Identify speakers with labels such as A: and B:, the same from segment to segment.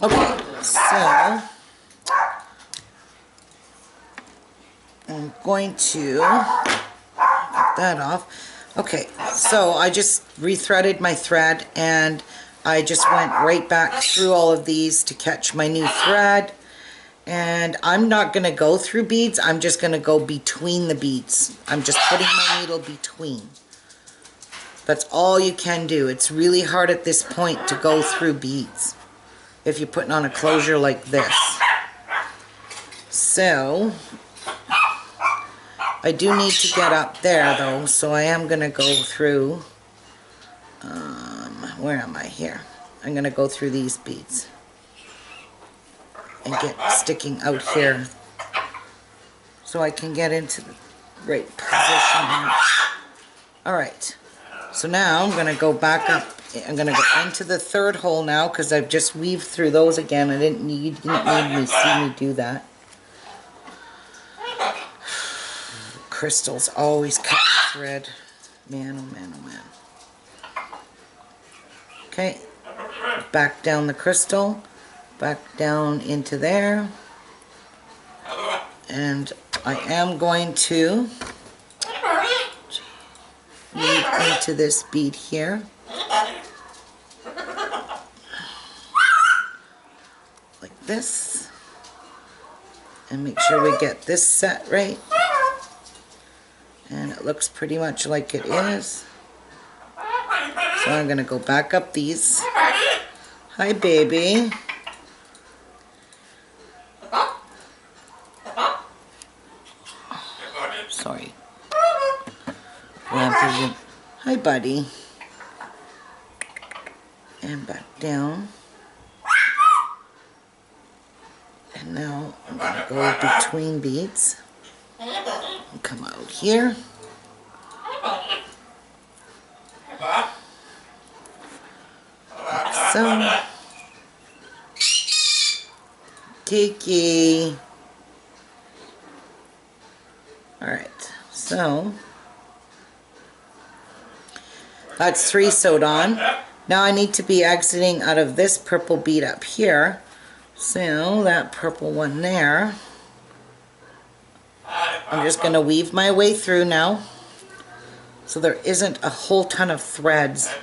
A: Okay, so I'm going to get that off. Okay, so I just rethreaded my thread and I just went right back through all of these to catch my new thread. And I'm not going to go through beads, I'm just going to go between the beads. I'm just putting my needle between. That's all you can do. It's really hard at this point to go through beads if you're putting on a closure like this. So I do need to get up there though, so I am going to go through, where am I here? I'm going to go through these beads and get sticking out here so I can get into the right position here. Alright, so now I'm going to go back up. I'm going to go into the third hole now because I've just weaved through those again. You didn't need me see me do that. Crystals always cut the thread. Man, oh man, oh man. Okay, back down the crystal, back down into there, and I am going to weave into this bead here, like this, and make sure we get this set right. And it looks pretty much like it is. So I'm going to go back up these. Hi, baby. Sorry. Hi, buddy. And back down. And now I'm going to go between beads. Come out here. So, Tiki. Alright, so that's 3 sewed on. Now I need to be exiting out of this purple bead up here. So that purple one there, I'm just going to weave my way through now, so there isn't a whole ton of threads.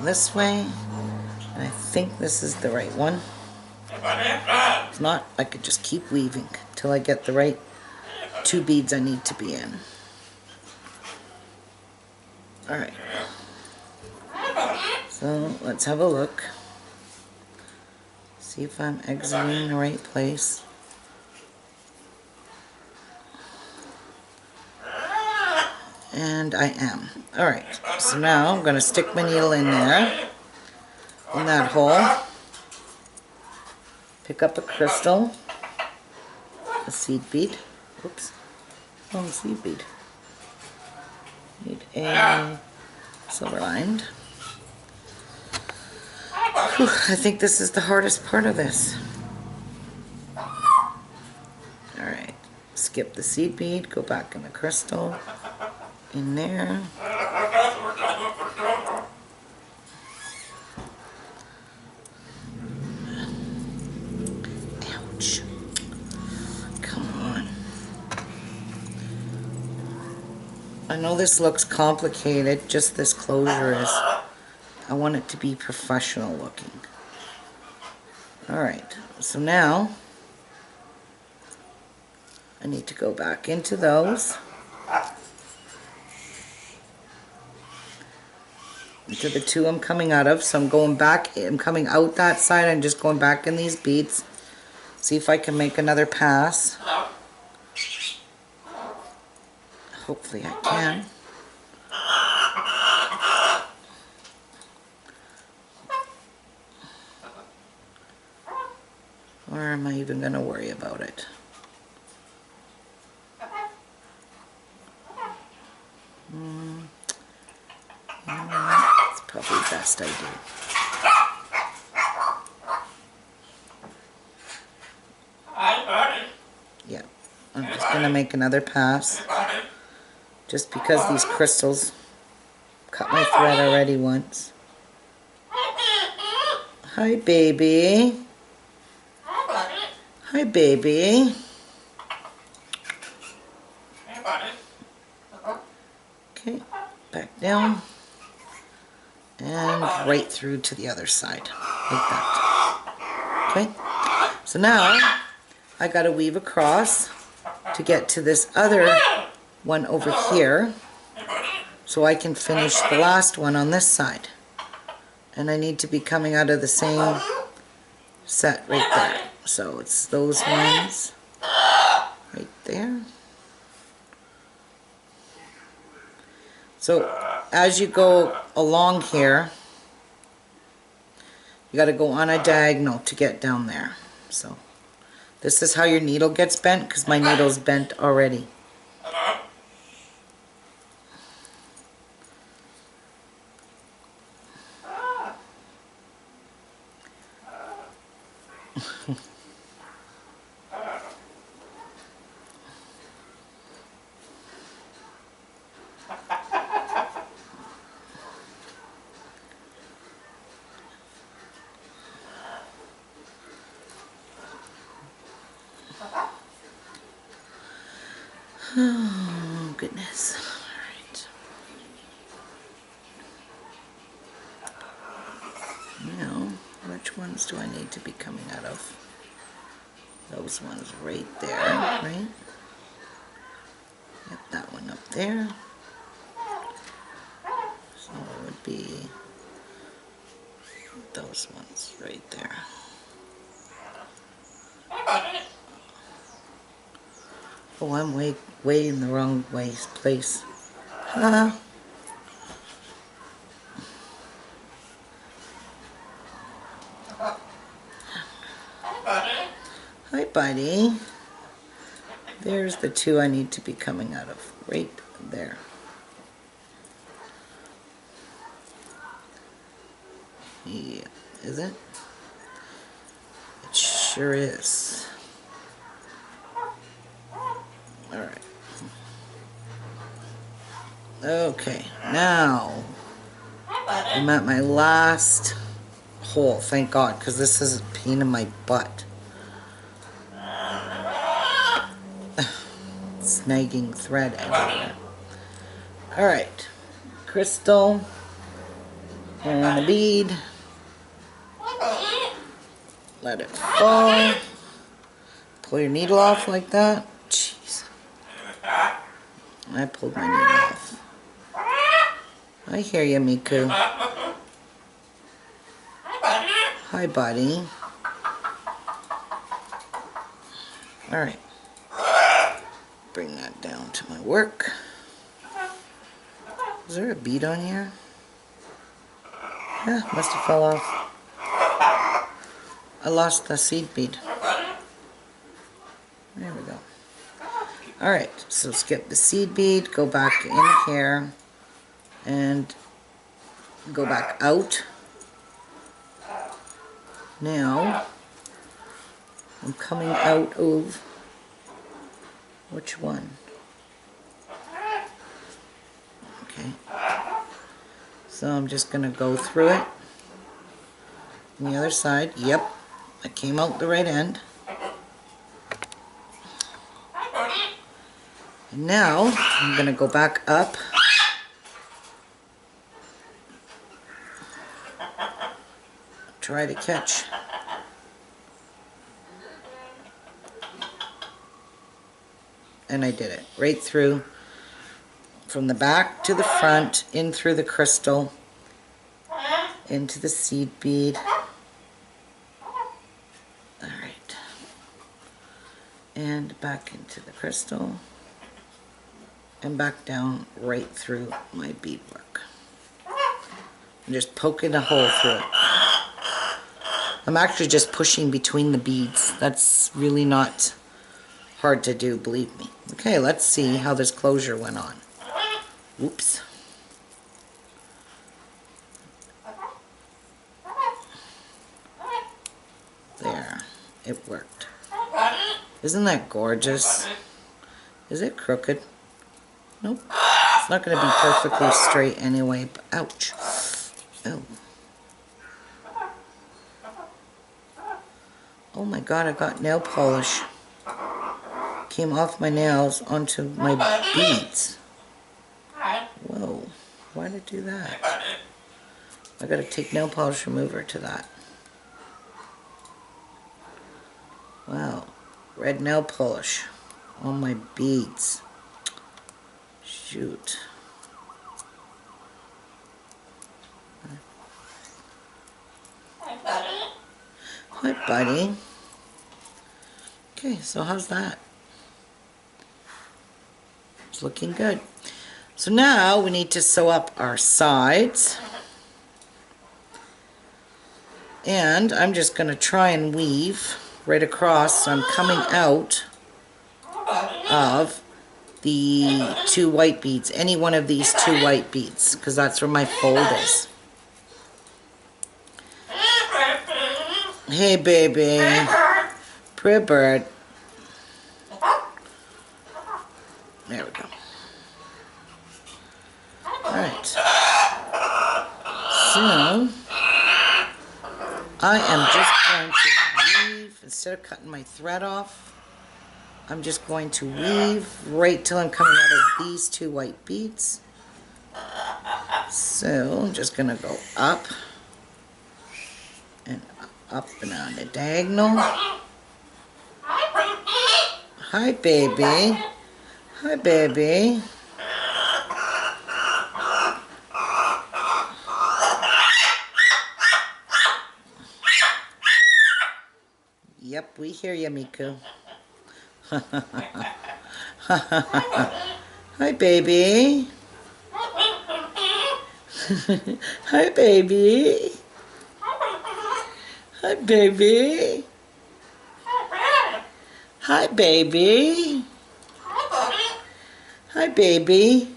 A: This way, and I think this is the right one. If not, I could just keep weaving till I get the right 2 beads I need to be in. Alright. So let's have a look. See if I'm exiting the right place. And I am. Alright, so now I'm going to stick my needle in there, in that hole. Pick up a crystal, a seed bead. Oops. Oh, seed bead. Need a silver lined. Whew, I think this is the hardest part of this. Alright, skip the seed bead, go back in the crystal, in there. Ouch. Come on. I know this looks complicated, just this closure is. I want it to be professional looking. Alright, so now I need to go back into those. Into the 2 I'm coming out of. So I'm going back, I'm coming out that side, I'm just going back in these beads. See if I can make another pass. Hopefully I can. Or am I even going to worry about it? It's probably best I do. Yeah, I'm just going to make another pass just because these crystals cut my thread already once. Hi, baby. Hi, baby. Okay, back down and right through to the other side, like that. Okay, so now I got to weave across to get to this other one over here so I can finish the last one on this side. And I need to be coming out of the same set right there. So it's those ones right there. So as you go along here, you got to go on a diagonal to get down there. So this is how your needle gets bent, because my needle's bent already. Oh, goodness. Alright. Now, which ones do I need to be coming out of? Those ones right there, right? Yep, that one up there. So it would be those ones right there. Oh, I'm way in the wrong place. Huh? Hi, buddy. There's the two I need to be coming out of, right there. Yeah, is it? It sure is. Alright. Okay, now I'm at my last hole, thank God, because this is a pain in my butt. Snagging thread everywhere. Alright, crystal and a bead. Let it fall. Pull your needle off like that. Jeez. I pulled my needle off. I hear you, Miku. Hi, buddy. Alright. Bring that down to my work. Is there a bead on here? Yeah, must have fell off. I lost the seed bead. There we go. Alright, so skip the seed bead, go back in here, and go back out. Now, I'm coming out of which one? Okay. So I'm just going to go through it. On the other side, yep, I came out the right end. And now, I'm going to go back up. Try to catch. And I did it. Right through. From the back to the front, in through the crystal, into the seed bead. Alright. And back into the crystal. And back down right through my beadwork. I'm just poking a hole through it. I'm actually just pushing between the beads. That's really not hard to do, believe me. Okay, let's see how this closure went on. Oops. There, it worked. Isn't that gorgeous? Is it crooked? Nope. It's not going to be perfectly straight anyway. But ouch. Oh. Oh my god, I got nail polish. Came off my nails onto my beads. Whoa. Why did I do that? I gotta take nail polish remover to that. Wow. Red nail polish on my beads. Shoot. Hi, buddy. Okay, so how's that? It's looking good. So now we need to sew up our sides. And I'm just going to try and weave right across. So I'm coming out of the 2 white beads. Any one of these 2 white beads, because that's where my fold is. Hey, baby. Pretty bird. There we go. Alright. So, I am just going to weave, instead of cutting my thread off, I'm just going to weave right till I'm coming out of these 2 white beads. So, I'm just going to go up and up and on the diagonal. Hi, baby. Hi, baby. Yep, we hear you, Miku. Hi, baby. Hi, baby. Hi, baby. Hi, baby. Hi, baby.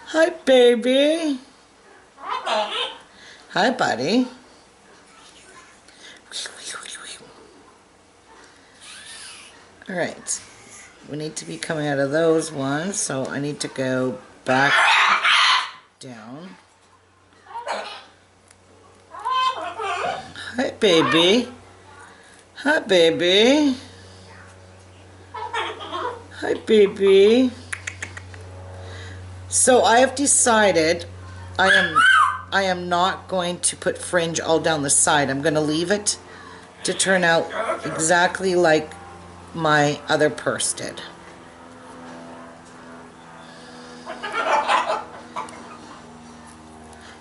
A: Hi, baby. Hi, buddy. All right. We need to be coming out of those ones, so I need to go back down. Hi, baby. Hi, baby. Hi, baby. So I have decided I am not going to put fringe all down the side. I'm going to leave it to turn out exactly like my other purse did.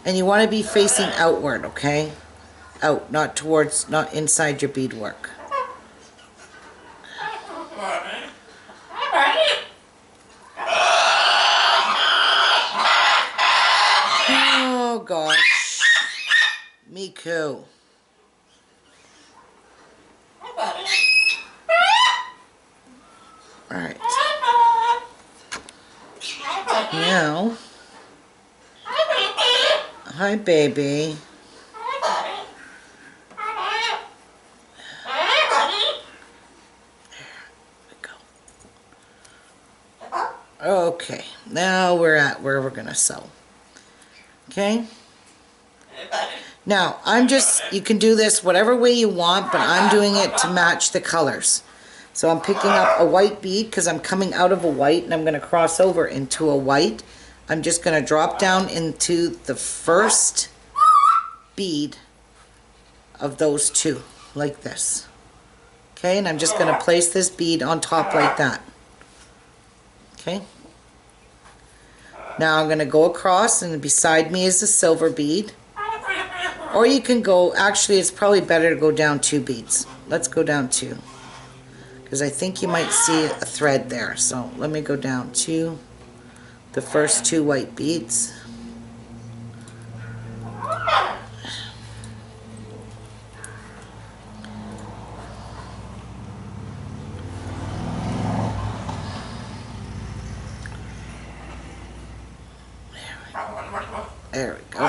A: And you want to be facing outward, okay? Out, not towards, not inside your beadwork. Oh gosh. Miku. Alright. Now. Hi, baby. Okay, now we're at where we're gonna sew. Okay? Now, you can do this whatever way you want, but I'm doing it to match the colors. So I'm picking up a white bead because I'm coming out of a white and I'm gonna cross over into a white. I'm just gonna drop down into the first bead of those 2, like this. Okay, and I'm just gonna place this bead on top like that. Okay. Now I'm going to go across, and beside me is a silver bead. Or you can go, actually it's probably better to go down 2 beads. Let's go down 2. Because I think you might see a thread there. So let me go down to the first 2 white beads. There we go.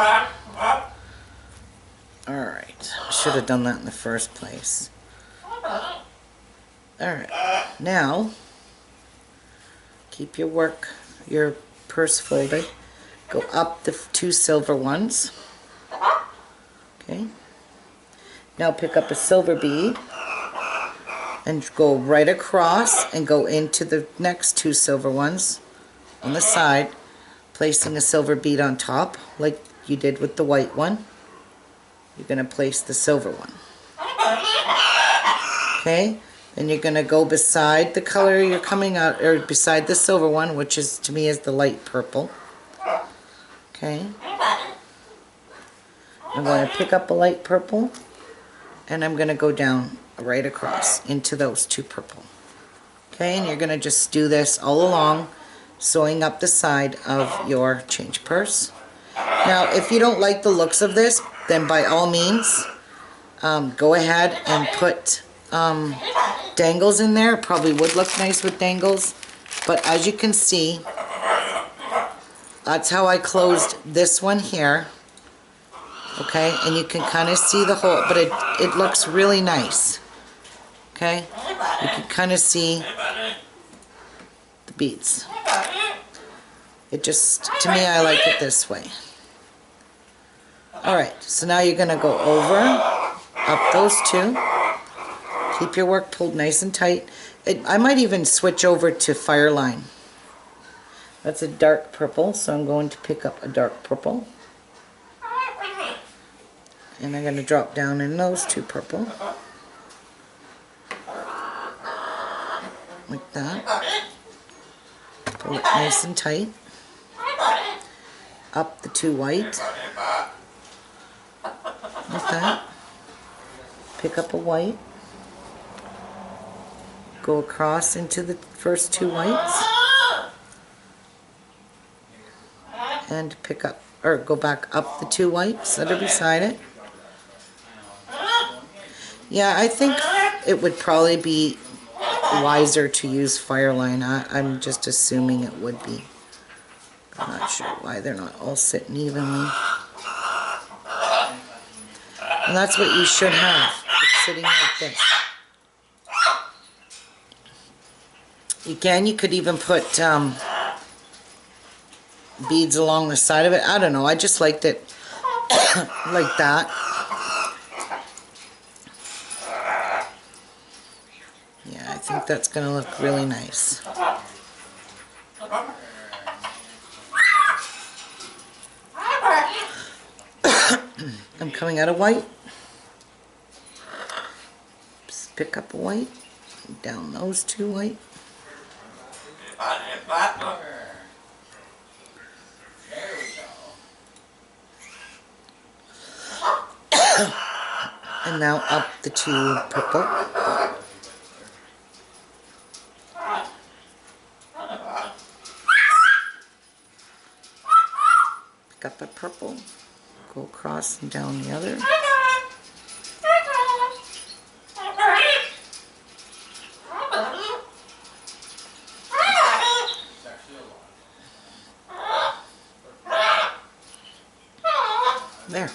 A: Alright, should have done that in the first place. Alright, now keep your purse folded. Go up the 2 silver ones. Okay. Now pick up a silver bead and go right across and go into the next 2 silver ones on the side, placing a silver bead on top like you did with the white one. You're going to place the silver one. Okay, then you're going to go beside the color you're coming out, or beside the silver one, which is to me is the light purple. Okay, I'm going to pick up a light purple and I'm going to go down right across into those 2 purple. Okay, and you're going to just do this all along, sewing up the side of your change purse. Now if you don't like the looks of this, then by all means go ahead and put dangles in there. It probably would look nice with dangles, but as you can see, that's how I closed this one here. Okay, and you can kind of see the hole, but it looks really nice. Okay, you can kind of see the beads. It just, to me, I like it this way. Alright, so now you're going to go over, up those 2. Keep your work pulled nice and tight. I might even switch over to Fireline. That's a dark purple, so I'm going to pick up a dark purple. And I'm going to drop down in those 2 purple. Like that. Pull it nice and tight. Up the 2 white. Like that. Pick up a white. Go across into the first 2 whites. And pick up, or go back up the 2 whites that are beside it. Yeah, I think it would probably be wiser to use Fireline. I'm just assuming it would be. I'm not sure why they're not all sitting evenly. And that's what you should have. It's sitting like this. Again, you could even put beads along the side of it. I don't know. I just liked it like that. Yeah, I think that's going to look really nice. I'm coming out of white. Just pick up a white. Down those 2 white. And now up the 2 purple. Pick up a purple. Go across and down the other. There.